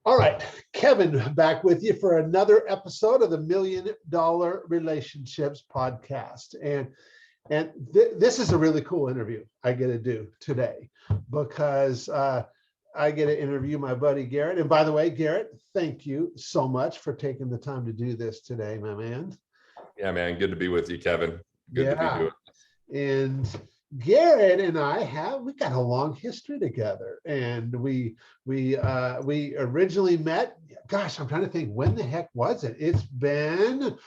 All right, Kevin, back with you for another episode of the $1 Million Relationships podcast. And this is a really cool interview I get to do today because I get to interview my buddy Garrett. And by the way, Garrett, thank you so much for taking the time to do this today, my man. Yeah, man, good to be with you, Kevin. Good to be doing this. And Garrett and we got a long history together, and we originally met. Gosh, I'm trying to think, when the heck was it? It's been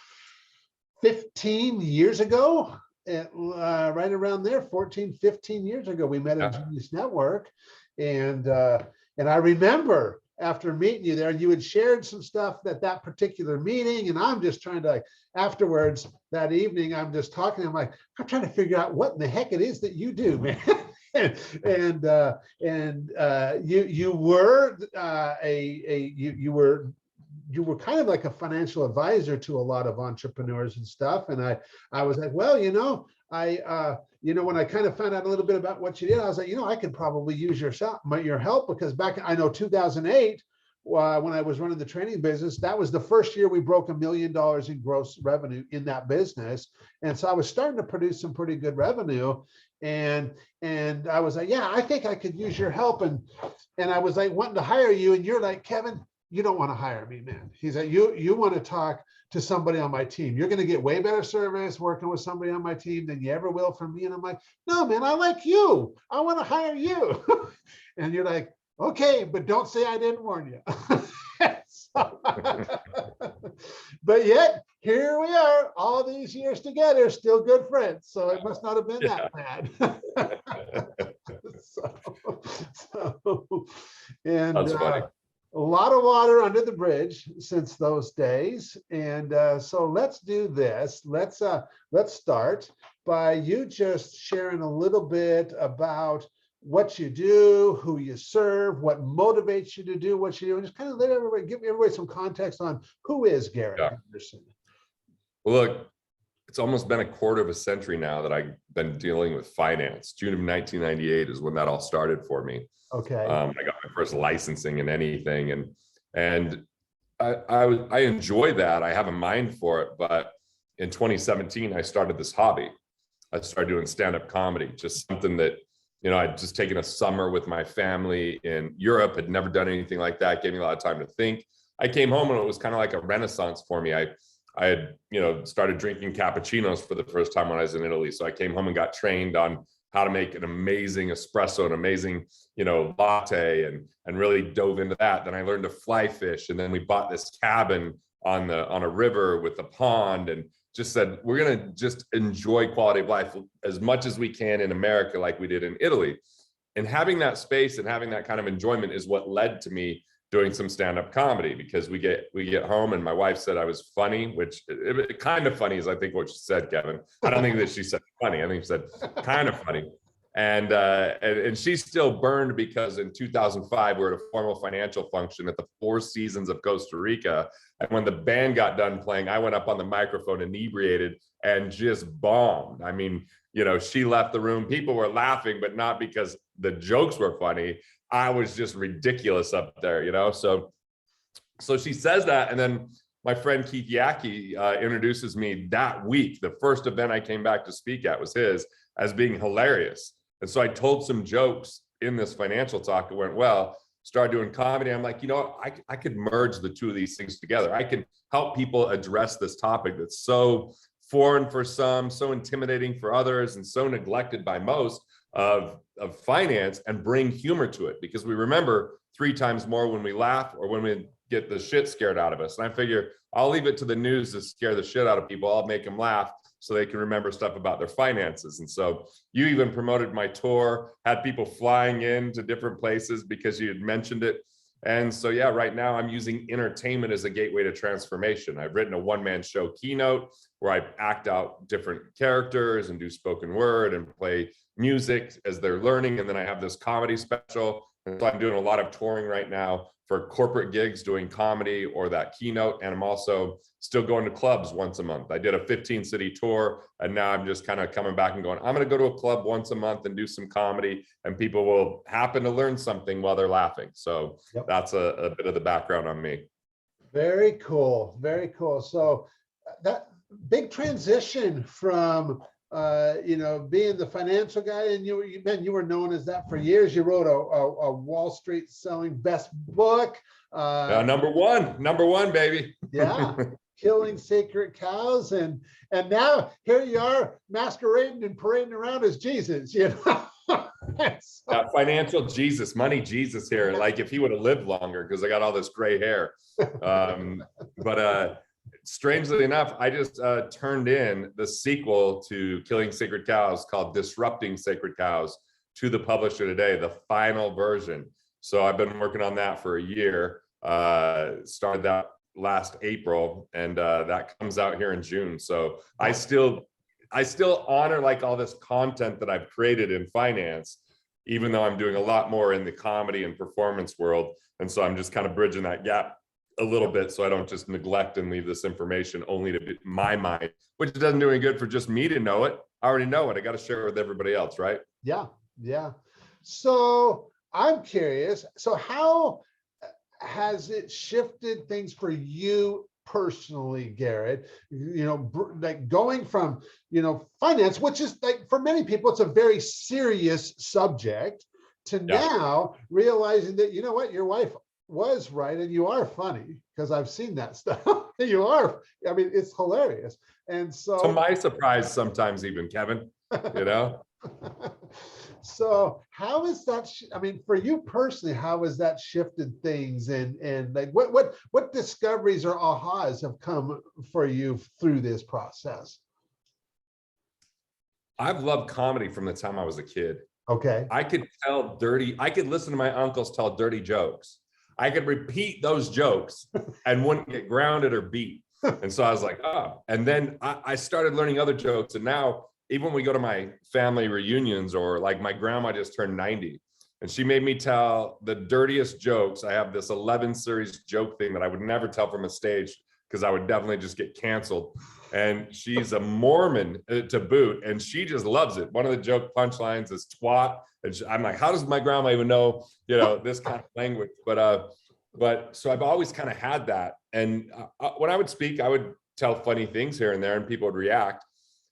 15 years ago, right around there, 14, 15 years ago. We met at Genius Network, and I remember after meeting you there, you had shared some stuff at that particular meeting, and I'm just trying to, afterwards that evening, I'm just talking. I'm trying to figure out what in the heck it is that you do, man. You were kind of like a financial advisor to a lot of entrepreneurs and stuff. And I was like, well, when I kind of found out a little bit about what you did, I was like, I could probably use your help, because back, I know 2008, when I was running the training business, that was the first year we broke $1 million in gross revenue in that business. And so I was starting to produce some pretty good revenue. And I was like, yeah, I think I could use your help. And I was like wanting to hire you. And you're like, Kevin, you don't want to hire me, man. He's like, you want to talk to somebody on my team. You're going to get way better service working with somebody on my team than you ever will from me. And I'm like, no, man, I like you. I want to hire you. And you're like, okay, but don't say I didn't warn you. But yet, here we are, all these years together, still good friends. So it must not have been that bad. That's funny. A lot of water under the bridge since those days. And so let's do this. Let's start by you just sharing a little bit about what you do, who you serve, what motivates you to do what you do, and just kind of give everybody some context on who is Garrett Gunderson. Well, look, it's almost been a quarter of a century now that I've been dealing with finance. June of 1998 is when that all started for me. Okay. I got my first licensing in anything, and I enjoy that. I have a mind for it, but in 2017 I started this hobby. I started doing stand-up comedy, just something that I'd just taken a summer with my family in Europe, had never done anything like that, gave me a lot of time to think. I came home and it was kind of like a renaissance for me. I had started drinking cappuccinos for the first time when I was in Italy. So I came home and got trained on how to make an amazing espresso, an amazing, latte, and really dove into that. Then I learned to fly fish. And then we bought this cabin on a river with a pond, and just said, we're going to just enjoy quality of life as much as we can in America, like we did in Italy. And having that space and having that kind of enjoyment is what led to me doing some stand-up comedy, because we get home and my wife said I was funny, which it kind of funny is, I think, what she said, Kevin. I don't think that she said funny. I think she said kind of funny. And she's still burned because in 2005, we were at a formal financial function at the Four Seasons of Costa Rica. And when the band got done playing, I went up on the microphone inebriated and just bombed. I mean, she left the room. People were laughing, but not because the jokes were funny. I was just ridiculous up there, So she says that. And then my friend Keith Yackey introduces me that week. The first event I came back to speak at was his, as being hilarious. And so I told some jokes in this financial talk. It went well, started doing comedy. I'm like, I could merge the two of these things together. I can help people address this topic that's so foreign for some, so intimidating for others, and so neglected by most of finance, and bring humor to it, because we remember 3 times more when we laugh or when we get the shit scared out of us. And I figure I'll leave it to the news to scare the shit out of people. I'll make them laugh so they can remember stuff about their finances. And so you even promoted my tour, had people flying in to different places because you had mentioned it. And so, yeah, right now I'm using entertainment as a gateway to transformation. I've written a one-man show, Keynote, where I act out different characters and do spoken word and play music as they're learning. And then I have this comedy special And so I'm doing a lot of touring right now for corporate gigs, doing comedy or that keynote. And I'm also still going to clubs once a month. I did a 15-city tour, and now I'm just kind of coming back and going, I'm going to go to a club once a month and do some comedy, and people will happen to learn something while they're laughing. So that's a bit of the background on me. Very cool. Very cool. So that big transition from being the financial guy, and you were known as that for years. You wrote a Wall Street selling best book. Number one, baby. Yeah, Killing Sacred Cows, and now here you are masquerading and parading around as Jesus. That financial Jesus, money Jesus here. Like if he would have lived longer, because I got all this gray hair. But strangely enough, I just turned in the sequel to Killing Sacred Cows called Disrupting Sacred Cows to the publisher today, the final version. So I've been working on that for a year, started that last April, and that comes out here in June. So I still honor like all this content that I've created in finance, even though I'm doing a lot more in the comedy and performance world. And so I'm just kind of bridging that gap a little bit, so I don't just neglect and leave this information only to be my mind, which doesn't do any good for just me to know it. I already know it. I got to share it with everybody else, right? Yeah. So I'm curious. So how has it shifted things for you personally, Garrett? Like going from finance, which is like for many people it's a very serious subject, to now realizing that your wife was right and you are funny, because I've seen that stuff. You are, I mean, it's hilarious. And so to my surprise, sometimes even, Kevin, So how is that, for you personally, how has that shifted things, and like what discoveries or ahas have come for you through this process? I've loved comedy from the time I was a kid. Okay. I could listen to my uncles tell dirty jokes. I could repeat those jokes and wouldn't get grounded or beat. And so I was like, oh, and then I started learning other jokes. And now even when we go to my family reunions, or like my grandma just turned 90 and she made me tell the dirtiest jokes. I have this 11 series joke thing that I would never tell from a stage, because I would definitely just get canceled. And she's a Mormon to boot, and she just loves it. One of the joke punchlines is twat. And I'm like, how does my grandma even know, this kind of language? But so I've always kind of had that. And when I would speak, I would tell funny things here and there, and people would react.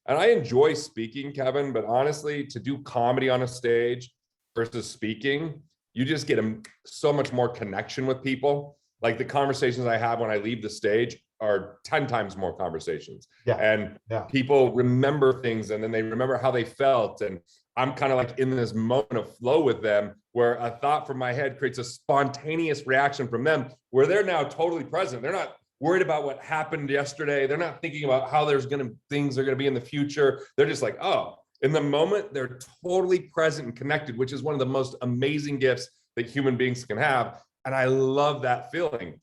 And I enjoy speaking, Kevin, but honestly, to do comedy on a stage versus speaking, you just get so much more connection with people. Like the conversations I have when I leave the stage are 10 times more conversations. People remember things, and then they remember how they felt. And I'm kind of like in this moment of flow with them, where a thought from my head creates a spontaneous reaction from them, where they're now totally present. They're not worried about what happened yesterday. They're not thinking about how things are going to be in the future. They're just like, oh, in the moment, they're totally present and connected, which is one of the most amazing gifts that human beings can have. And I love that feeling.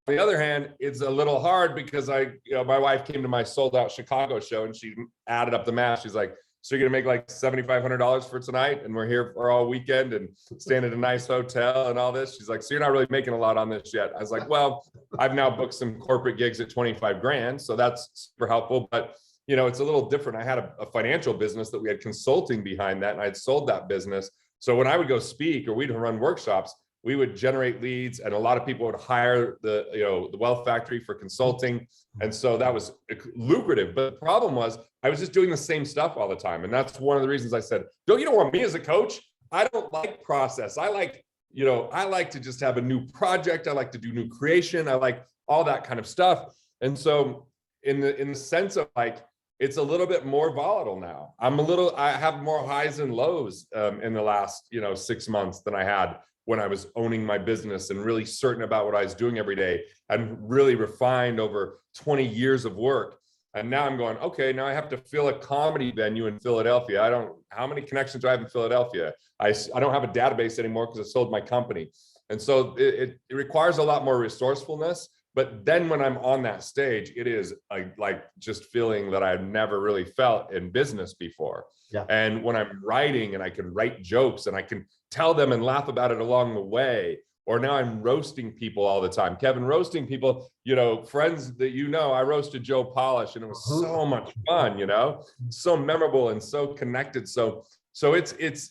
On the other hand, it's a little hard because my wife came to my sold out Chicago show, and she added up the math. She's like, so you're gonna make like $7,500 for tonight, and we're here for all weekend and staying at a nice hotel and all this. She's like, so you're not really making a lot on this yet. I was like, well, I've now booked some corporate gigs at 25 grand. So that's super helpful. But it's a little different. I had a financial business that we had consulting behind that, and I'd sold that business. So when I would go speak or we'd run workshops, we would generate leads, and a lot of people would hire the Wealth Factory for consulting. And so that was lucrative. But the problem was I was just doing the same stuff all the time. And that's one of the reasons I said, you don't want me as a coach. I don't like process. I like to just have a new project. I like to do new creation. I like all that kind of stuff. And so in the sense of like, it's a little bit more volatile now. I have more highs and lows in the last, 6 months than I had when I was owning my business and really certain about what I was doing every day, and really refined over 20 years of work. And now I'm going, okay, now I have to fill a comedy venue in Philadelphia. How many connections do I have in Philadelphia? I don't have a database anymore because I sold my company. And so it requires a lot more resourcefulness, But then when I'm on that stage, it is like just feeling that I've never really felt in business before. Yeah. And when I'm writing and I can write jokes and I can tell them and laugh about it along the way, or now I'm roasting people all the time. Kevin, roasting people, friends that I roasted Joe Polish, and it was so much fun, so memorable and so connected. So it's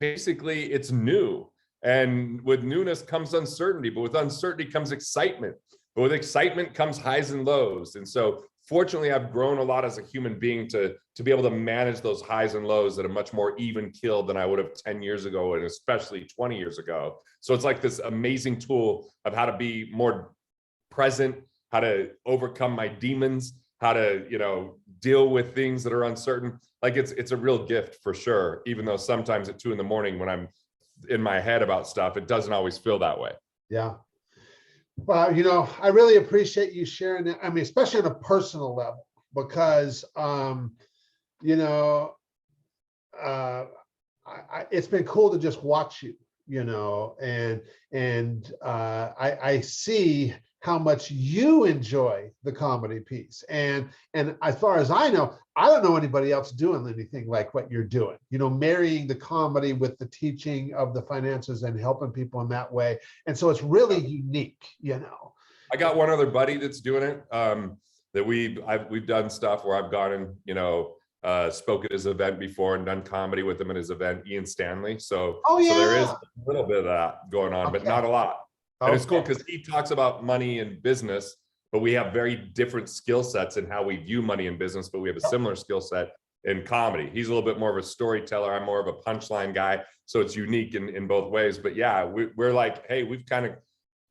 basically it's new. And with newness comes uncertainty, but with uncertainty comes excitement. But with excitement comes highs and lows. And so fortunately, I've grown a lot as a human being to be able to manage those highs and lows at a much more even keel than I would have 10 years ago, and especially 20 years ago. So it's like this amazing tool of how to be more present, how to overcome my demons, how to, deal with things that are uncertain. Like it's a real gift for sure, even though sometimes at 2 a.m. when I'm in my head about stuff, it doesn't always feel that way. Yeah. Well, I really appreciate you sharing that. I mean, especially on a personal level, because, it's been cool to just watch you, and I see how much you enjoy the comedy piece. And as far as I know, I don't know anybody else doing anything like what you're doing, marrying the comedy with the teaching of the finances and helping people in that way. And so it's really unique, I got one other buddy that's doing it, that we've done stuff where I've gone and, spoke at his event before and done comedy with him at his event, Ian Stanley. So there is a little bit of that going on, but not a lot. And it's cool because he talks about money and business, but we have very different skill sets in how we view money and business, but we have a similar skill set in comedy. He's a little bit more of a storyteller. I'm more of a punchline guy. So it's unique in both ways. But yeah, we're like, hey, we've kind of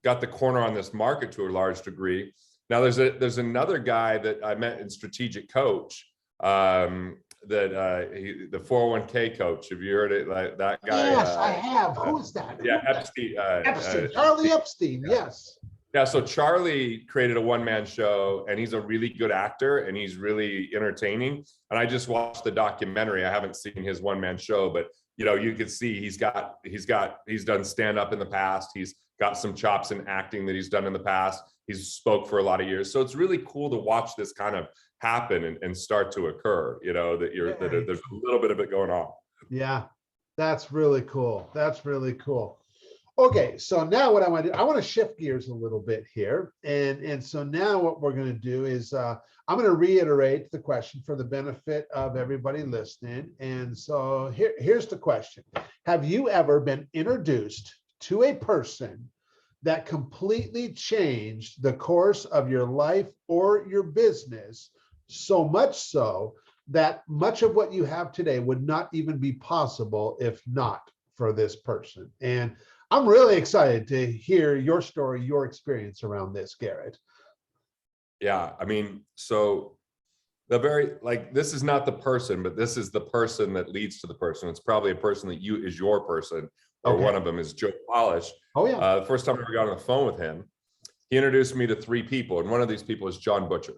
got the corner on this market to a large degree. Now there's another guy that I met in Strategic Coach, the 401k coach. Have you heard it? Like that guy? Yes, I have. Who is that? Yeah, Epstein. Epstein. Charlie Epstein. Yes. Yeah. So Charlie created a one-man show, and he's a really good actor, and he's really entertaining. And I just watched the documentary. I haven't seen his one-man show, but you could see he's done stand-up in the past. He's got some chops in acting that he's done in the past. He's spoke for a lot of years. So it's really cool to watch this kind of happen and start to occur, that there's a little bit of it going on. Yeah, that's really cool. That's really cool. Okay, so now what I want to do, I want to shift gears a little bit here. And so now what we're going to do is I'm going to reiterate the question for the benefit of everybody listening. And so here's the question. Have you ever been introduced to a person that completely changed the course of your life or your business, so much so that much of what you have today would not even be possible if not for this person? And I'm really excited to hear your story, your experience around this, Garrett. Yeah, I mean, so this is not the person, but this is the person that leads to the person. It's probably a person that is your person, or one of them is Joe Polish. Oh yeah. The first time I ever got on the phone with him, he introduced me to 3 people, and one of these people is John Butcher.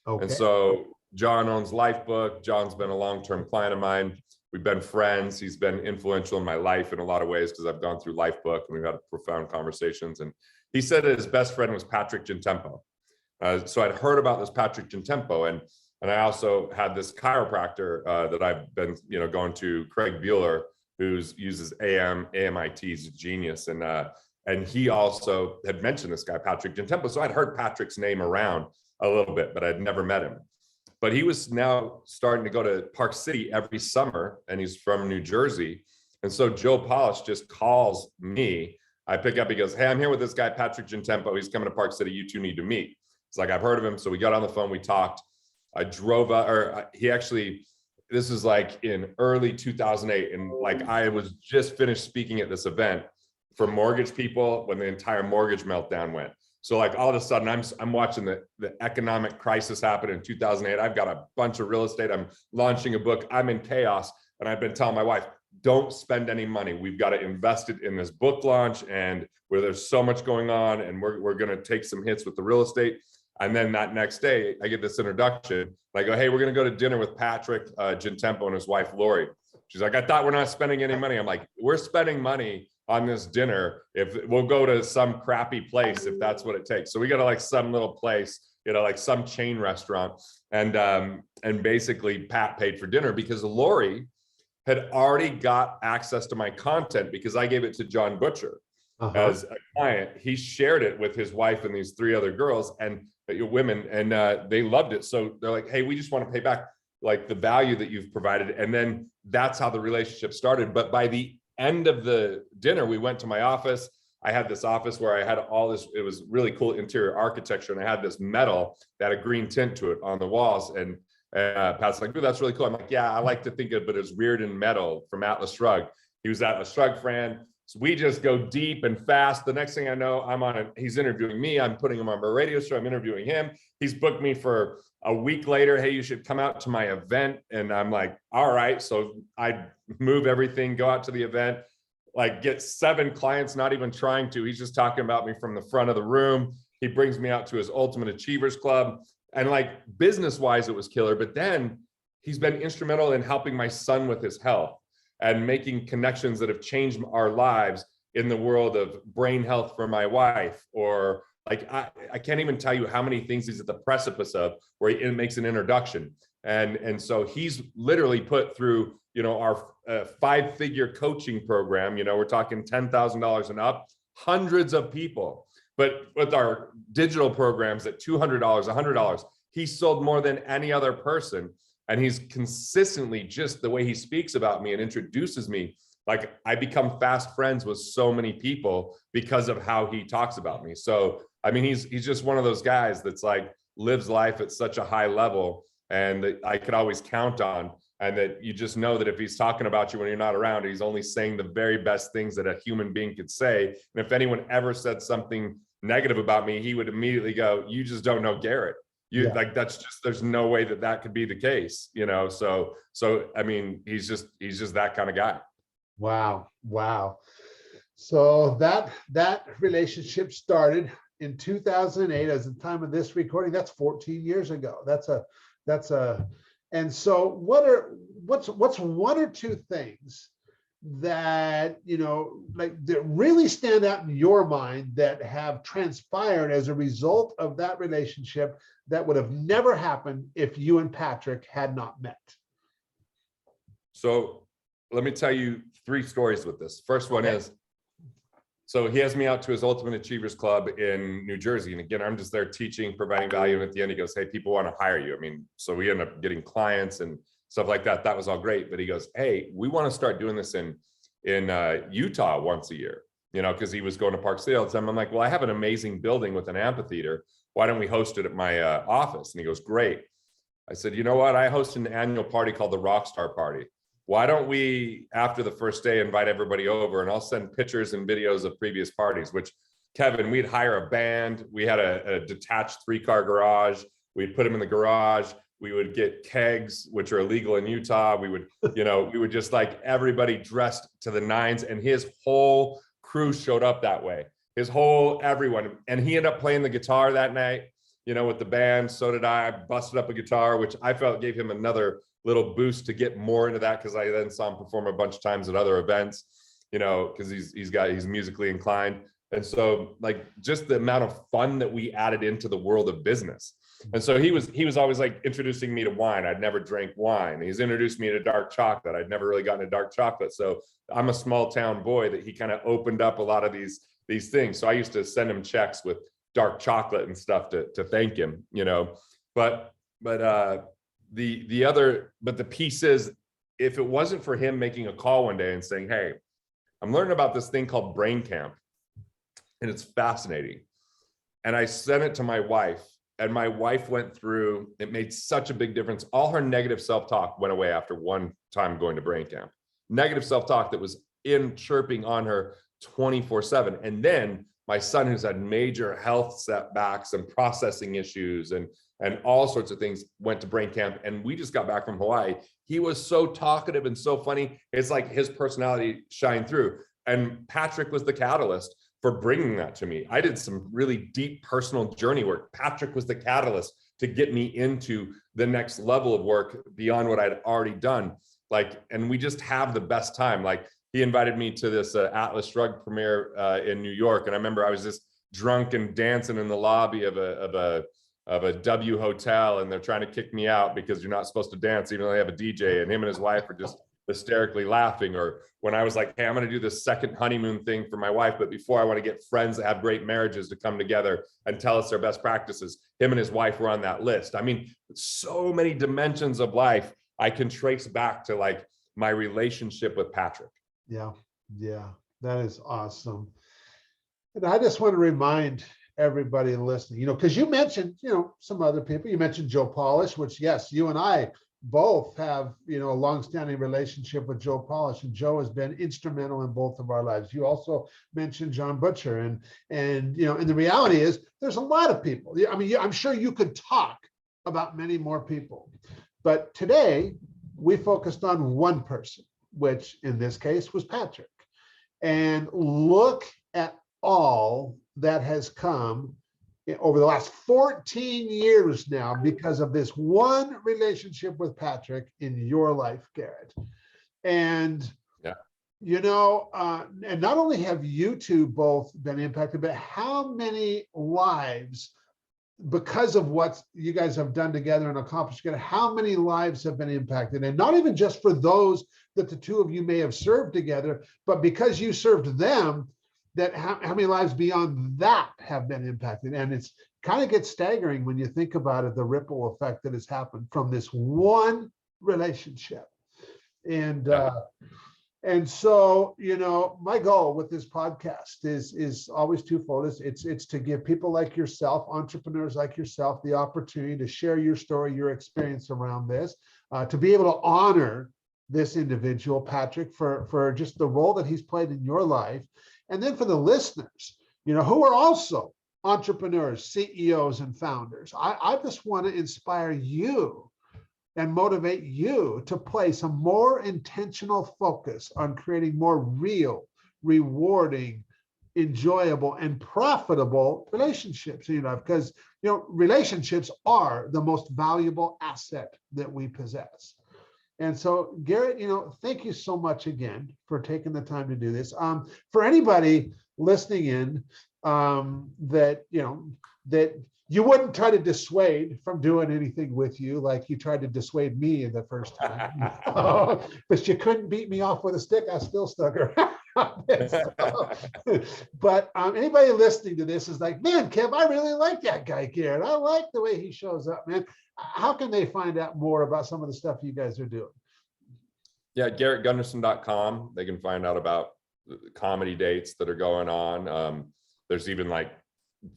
Okay. And so John owns Lifebook. John's been a long-term client of mine. We've been friends. He's been influential in my life in a lot of ways because I've gone through Lifebook and we've had profound conversations. And he said that his best friend was Patrick Gentempo. So I'd heard about this Patrick Gentempo, and I also had this chiropractor that I've been, going to, Craig Bueller, who uses AMIT. He's a genius, and he also had mentioned this guy Patrick Gentempo. So I'd heard Patrick's name around a little bit, but I'd never met him. But he was now starting to go to Park City every summer, and he's from New Jersey. And so Joe Polish just calls me. I pick up, he goes, "Hey, I'm here with this guy, Patrick Gentempo. He's coming to Park City. You two need to meet." It's like, I've heard of him. So we got on the phone, we talked. I drove up, this was like in early 2008. And like, I was just finished speaking at this event for mortgage people when the entire mortgage meltdown went. So like all of a sudden I'm watching the economic crisis happen in 2008. I've got a bunch of real estate. I'm launching a book. I'm in chaos. And I've been telling my wife, don't spend any money. We've got to invest it in this book launch, and where there's so much going on, and we're going to take some hits with the real estate. And then that next day I get this introduction. I go, "Hey, we're going to go to dinner with Patrick Gentempo and his wife, Lori." She's like, "I thought we're not spending any money." I'm like, "We're spending money on this dinner. If we'll go to some crappy place, if that's what it takes. So we go to like some little place, like some chain restaurant. And basically Pat paid for dinner because Lori had already got access to my content because I gave it to John Butcher as a client. He shared it with his wife and these 3 other girls and women, and they loved it. So they're like, hey, we just want to pay back like the value that you've provided. And then that's how the relationship started. But by the end of the dinner, we went to my office. I had this office where I had all this, it was really cool interior architecture. And I had this metal that had a green tint to it on the walls. And Pat's like, dude, that's really cool. I'm like, yeah, I like to think of it as weird and metal from Atlas Shrugged. He was Atlas Shrugged fan. So we just go deep and fast. The next thing I know, he's interviewing me. I'm putting him on my radio show. I'm interviewing him. He's booked me for a week later. Hey, you should come out to my event. And I'm like, all right. So I move everything, go out to the event, like get 7 clients, not even trying to. He's just talking about me from the front of the room. He brings me out to his Ultimate Achievers Club. And like business-wise, it was killer. But then he's been instrumental in helping my son with his health and making connections that have changed our lives in the world of brain health for my wife. Or like, I can't even tell you how many things he's at the precipice of where he makes an introduction. And so he's literally put through, our 5-figure coaching program, we're talking $10,000 and up, hundreds of people. But with our digital programs at $200, $100, he sold more than any other person. And he's consistently, just the way he speaks about me and introduces me, like I become fast friends with so many people because of how he talks about me. So, I mean, he's just one of those guys that's like lives life at such a high level and that I could always count on. And that you just know that if he's talking about you when you're not around, he's only saying the very best things that a human being could say. And if anyone ever said something negative about me, he would immediately go, you just don't know Garrett. Like, that's just, there's no way that could be the case, So, I mean, he's just that kind of guy. Wow. So that relationship started in 2008 as the time of this recording. That's 14 years ago. And so what's 1 or 2 things that, that really stand out in your mind that have transpired as a result of that relationship that would have never happened if you and Patrick had not met? So let me tell you 3 stories with this. First one is, so he has me out to his Ultimate Achievers Club in New Jersey. And again, I'm just there teaching, providing value. And at the end, he goes, hey, people want to hire you. I mean, so we end up getting clients and stuff like that. That was all great. But he goes, hey, we want to start doing this in Utah once a year, because he was going to Park City all the time. I'm like, well, I have an amazing building with an amphitheater. Why don't we host it at my office? And he goes, great. I said, you know what? I host an annual party called the Rockstar Party. Why don't we, after the first day, invite everybody over and I'll send pictures and videos of previous parties, which Kevin, we'd hire a band. We had a detached 3-car garage. We'd put them in the garage. We would get kegs, which are illegal in Utah. We would, we would just like everybody dressed to the nines, and his whole crew showed up that way. Everyone. And he ended up playing the guitar that night, with the band. So did I. I busted up a guitar, which I felt gave him another little boost to get more into that, because I then saw him perform a bunch of times at other events, because he's musically inclined. And so like just the amount of fun that we added into the world of business. And so he was always like introducing me to wine. I'd never drank wine. He's introduced me to dark chocolate. I'd never really gotten to dark chocolate. So I'm a small town boy that he kind of opened up a lot of these things. So I used to send him checks with dark chocolate and stuff to thank him, but the piece is, if it wasn't for him making a call one day and saying, hey, I'm learning about this thing called Brain Camp and it's fascinating. And I sent it to my wife, and my wife went through, it made such a big difference. All her negative self-talk went away after one time going to Brain Camp. Negative self-talk that was chirping on her 24/7. And then my son, who's had major health setbacks and processing issues and all sorts of things, went to Brain Camp. And we just got back from Hawaii. He was so talkative and so funny. It's like his personality shined through. And Patrick was the catalyst for bringing that to me. I did some really deep personal journey work. Patrick was the catalyst to get me into the next level of work beyond what I'd already done. And we just have the best time. Like he invited me to this Atlas Shrugged premiere in New York. And I remember I was just drunk and dancing in the lobby of a W hotel, and they're trying to kick me out because you're not supposed to dance even though they have a DJ, and him and his wife are just hysterically laughing. Or when I was like, hey, I'm going to do this second honeymoon thing for my wife, but before I want to get friends that have great marriages to come together and tell us their best practices, him and his wife were on that list. I mean, so many dimensions of life I can trace back to like my relationship with Patrick. Yeah, that is awesome. And I just want to remind everybody listening, because you mentioned, some other people. You mentioned Joe Polish, which, yes, you and I both have, a longstanding relationship with Joe Polish, and Joe has been instrumental in both of our lives. You also mentioned John Butcher, and and the reality is there's a lot of people. I mean, I'm sure you could talk about many more people, but today we focused on one person, which in this case was Patrick. And look at all that has come over the last 14 years now because of this one relationship with Patrick in your life, Garrett. And, and not only have you two both been impacted, but how many lives, because of what you guys have done together and accomplished together, how many lives have been impacted? And not even just for those that the two of you may have served together, but because you served them, that how many lives beyond that have been impacted. And it's kind of gets staggering when you think about it, the ripple effect that has happened from this one relationship. And so, my goal with this podcast is always twofold. It's to give people like yourself, entrepreneurs like yourself, the opportunity to share your story, your experience around this, to be able to honor this individual, Patrick, for just the role that he's played in your life. And then for the listeners, who are also entrepreneurs, CEOs, and founders, I just want to inspire you and motivate you to place a more intentional focus on creating more real, rewarding, enjoyable, and profitable relationships, because, relationships are the most valuable asset that we possess. And so, Garrett, thank you so much again for taking the time to do this. For anybody listening in, that you wouldn't try to dissuade from doing anything with you like you tried to dissuade me the first time. But you couldn't beat me off with a stick. I still stuck around. But anybody listening to this is like, man, Kev, I really like that guy, Garrett. I like the way he shows up, man. How can they find out more about some of the stuff you guys are doing? Yeah, GarrettGunderson.com. They can find out about the comedy dates that are going on. There's even like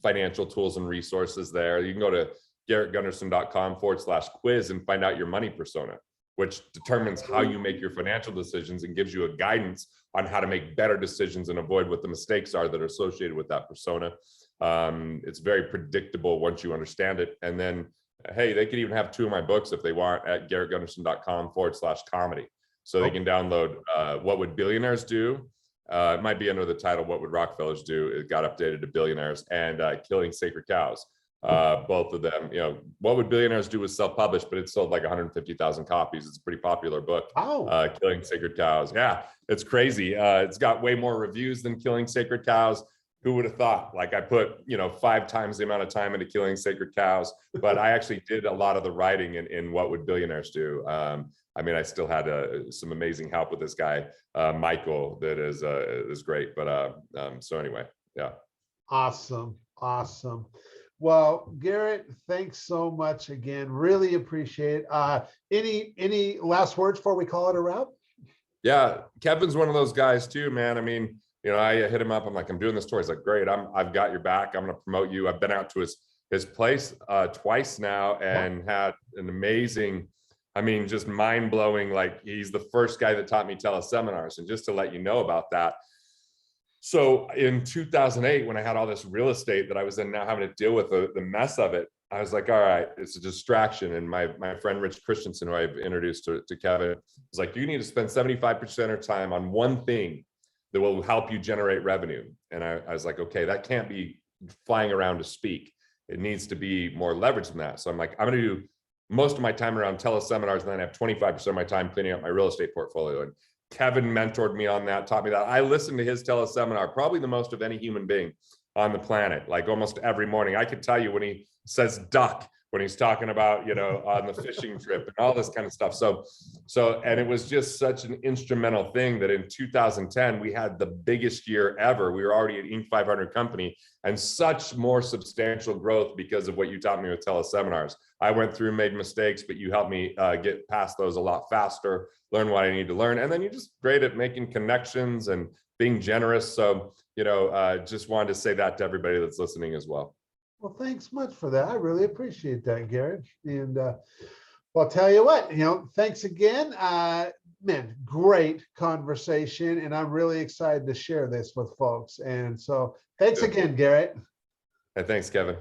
financial tools and resources there. You can go to GarrettGunderson.com/quiz and find out your money persona, which determines how you make your financial decisions and gives you a guidance on how to make better decisions and avoid what the mistakes are that are associated with that persona. It's very predictable once you understand it. And then, hey, they could even have two of my books if they want at GarrettGunderson.com/comedy. So they can download What Would Billionaires Do? It might be under the title What Would Rockefellers Do? It got updated to Billionaires, and Killing Sacred Cows. Both of them, What Would Billionaires Do was self-published, but it sold like 150,000 copies. It's a pretty popular book. Killing Sacred Cows. Yeah, it's crazy. It's got way more reviews than Killing Sacred Cows. Who would have thought? Like I put, 5 times the amount of time into Killing Sacred Cows, but I actually did a lot of the writing in What Would Billionaires Do? I still had some amazing help with this guy, Michael, that is great. But so anyway, yeah. Awesome. Well, Garrett, thanks so much again. Really appreciate it. Any last words before we call it a wrap? Yeah, Kevin's one of those guys too, man. I hit him up. I'm like, I'm doing this tour. He's like, great. I've got your back. I'm going to promote you. I've been out to his place twice now and had an amazing, just mind blowing. Like he's the first guy that taught me teleseminars. And just to let you know about that. So in 2008, when I had all this real estate that I was then now having to deal with the mess of it, I was like, all right, it's a distraction. And my friend, Rich Christensen, who I've introduced to Kevin, was like, you need to spend 75% of your time on one thing that will help you generate revenue. And I was like, okay, that can't be flying around to speak. It needs to be more leverage than that. So I'm like, I'm going to do most of my time around teleseminars, and then I have 25% of my time cleaning up my real estate portfolio. Kevin mentored me on that, taught me that. I listened to his teleseminar, probably the most of any human being on the planet, like almost every morning. I could tell you when he says duck, when he's talking about, you know, on the fishing trip and all this kind of stuff. And it was just such an instrumental thing that in 2010, we had the biggest year ever. We were already an Inc. 500 company and such more substantial growth because of what you taught me with teleseminars. I went through, made mistakes, but you helped me get past those a lot faster, learn what I need to learn. And then you're just great at making connections and being generous. So, you know, just wanted to say that to everybody that's listening as well. Well, thanks much for that. I really appreciate that, Garrett. And well, I'll tell you what, you know, thanks again. Man, great conversation. And I'm really excited to share this with folks. And so thanks again, Garrett. And thanks, Kevin.